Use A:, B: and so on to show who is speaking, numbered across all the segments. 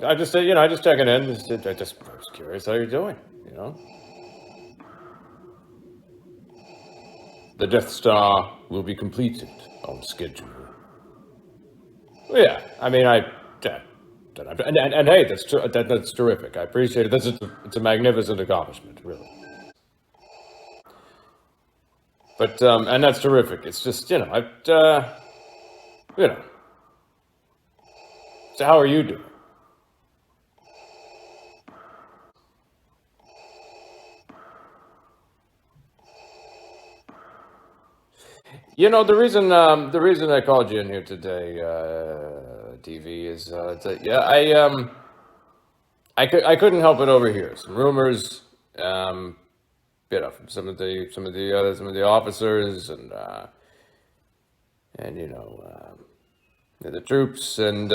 A: I just, I just checking in. I was curious how you're doing. The Death Star will be completed on schedule. Yeah, I mean, and hey, that's terrific. I appreciate it. It's a magnificent accomplishment, really. But and that's terrific. It's just, you know. So how are you doing? The reason I called you in here today, TV, is I couldn't help it over here. Some rumors, from some of the officers and the troops and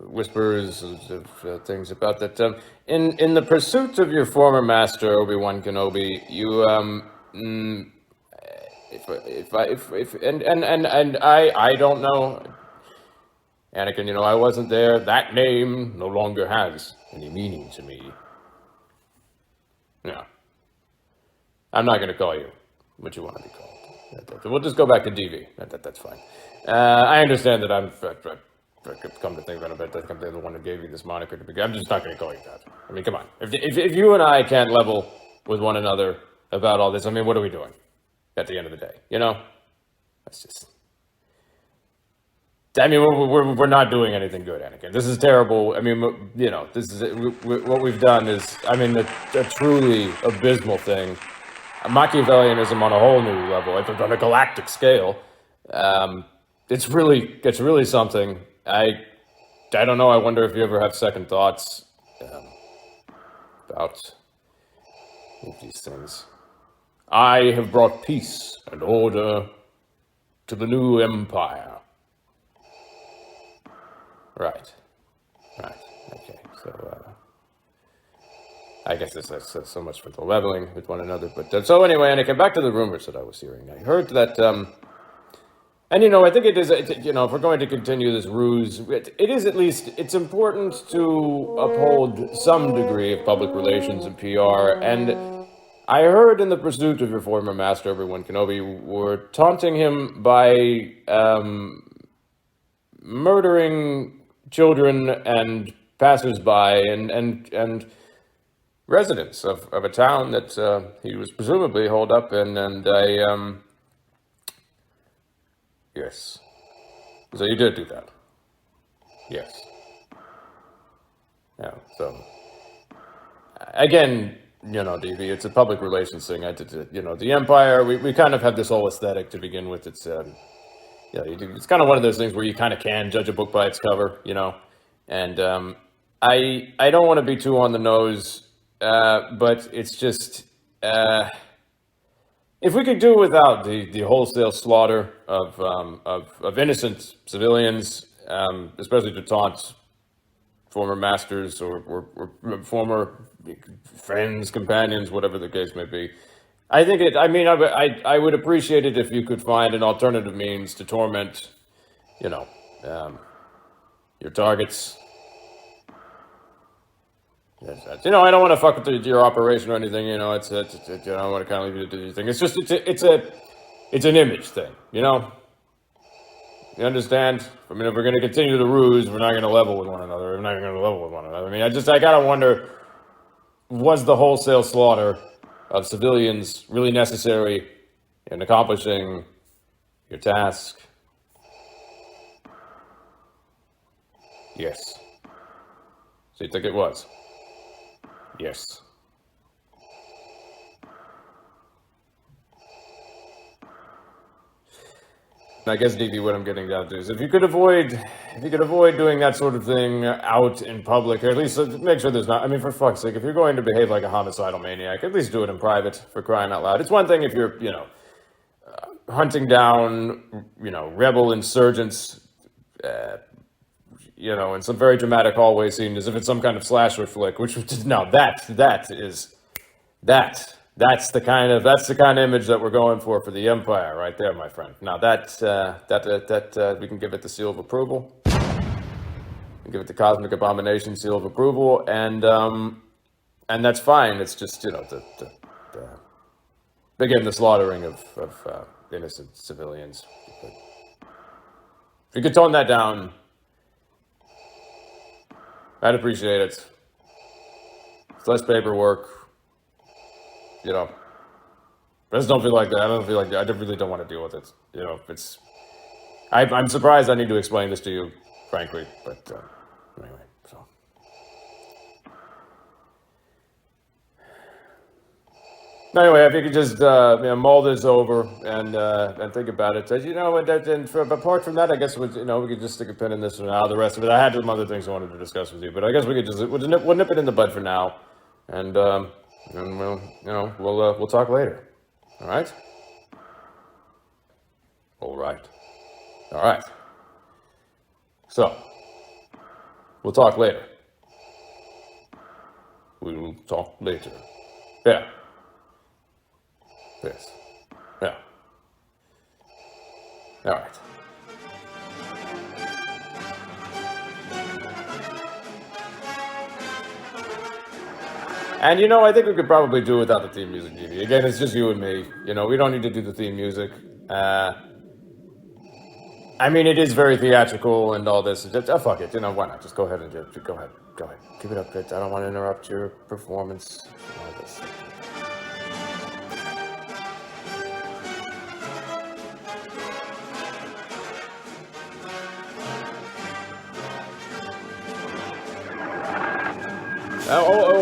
A: whispers of things about that. In the pursuit of your former master Obi-Wan Kenobi, you I don't know, Anakin. I wasn't there. That name no longer has any meaning to me. No, I'm not going to call you what you want to be called. We'll just go back to DV. That's fine. I understand that I've come to think about it. I'm the one who gave you this moniker to begin. I'm just not going to call you that. I mean, come on. If you and I can't level with one another about all this, I mean, what are we doing at the end of the day? That's just. I mean, we're not doing anything good, Anakin. This is terrible. I mean, this is what we've done is, I mean, a truly abysmal thing. Machiavellianism on a whole new level, on a galactic scale. It's really something. I don't know. I wonder if you ever have second thoughts about these things. I have brought peace and order to the new empire. Right. Okay. So, I guess that's so much for the leveling with one another. But so anyway, Anakin, back to the rumors that I was hearing. I heard that, and I think it is. If we're going to continue this ruse, it is at least. It's important to uphold some degree of public relations and PR. And I heard in the pursuit of your former master, Obi-Wan Kenobi, were taunting him by murdering children and passersby and residents of a town that he was presumably holed up in, and yes. So you did do that. Yes. Yeah. So again, DV, it's a public relations thing. The Empire. We kind of have this whole aesthetic to begin with. It's it's kind of one of those things where you kind of can judge a book by its cover, and I don't want to be too on the nose, but it's just if we could do without the wholesale slaughter of innocent civilians, especially to taunt former masters or former friends, companions, whatever the case may be. I think I would appreciate it if you could find an alternative means to torment, your targets. I don't want to fuck with your operation or anything. I want to kind of leave you to do your thing. It's just it's an image thing. You understand? I mean, if we're going to continue the ruse, we're not going to level with one another. We're not going to level with one another. I mean, I gotta wonder, was the wholesale slaughter of civilians really necessary in accomplishing your task? Yes. So you think it was? Yes. I guess, DV, what I'm getting down to is if you could avoid doing that sort of thing out in public, or at least make sure there's not. I mean, for fuck's sake, if you're going to behave like a homicidal maniac, at least do it in private, for crying out loud. It's one thing if you're, hunting down, rebel insurgents, in some very dramatic hallway scene, as if it's some kind of slasher flick. That's the kind of image that we're going for the Empire, right there, my friend. Now that we can give it the seal of approval. give it the cosmic abomination seal of approval, and that's fine. It's just, the begin the slaughtering of innocent civilians. But if you could tone that down, I'd appreciate it. It's less paperwork, I just don't feel like that. I really don't want to deal with it. I'm surprised I need to explain this to you, frankly, but anyway, so. Anyway, if you could just mull this over and think about it, and apart from that, I guess we could just stick a pin in this for now. The rest of it, I had some other things I wanted to discuss with you, but I guess we could just we'll nip it in the bud for now, and we'll talk later. All right. All right. All right. So we'll talk later. We'll talk later. Yeah. Yes. Yeah. All right. And I think we could probably do without the theme music, Evie. Again, it's just you and me. We don't need to do the theme music. It is very theatrical and all this. Just, fuck it. Why not? Just go ahead and just go ahead. Go ahead. Keep it up, bitch. I don't want to interrupt your performance and all this.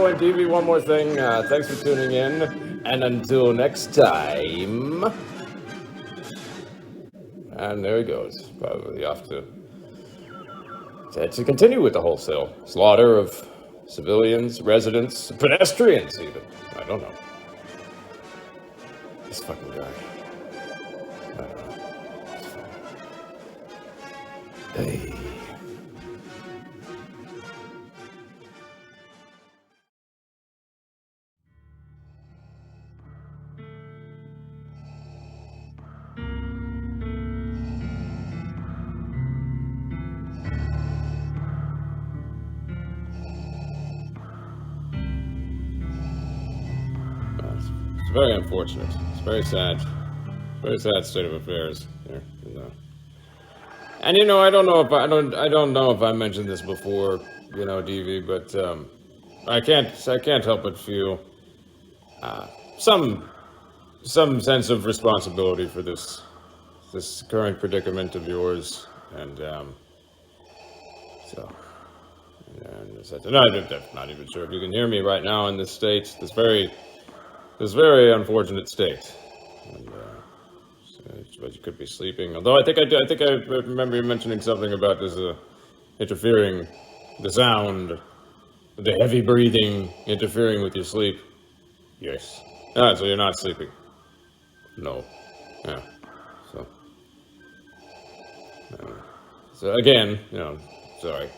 A: And DV, one more thing. Thanks for tuning in. And until next time. And there he goes. Probably off to continue with the wholesale slaughter of civilians, residents, pedestrians, even. I don't know. This fucking guy. I don't know. Hey. It's very unfortunate. It's very sad. Very sad state of affairs here. And I don't know if I mentioned this before, DV, but I can't help but feel some sense of responsibility for this current predicament of yours, and so. And I'm not even sure if you can hear me right now in this state, this very unfortunate state. And, but you could be sleeping. Although I think I remember you mentioning something about this interfering, the sound, the heavy breathing interfering with your sleep. Yes. So you're not sleeping. No. Yeah. So again, sorry.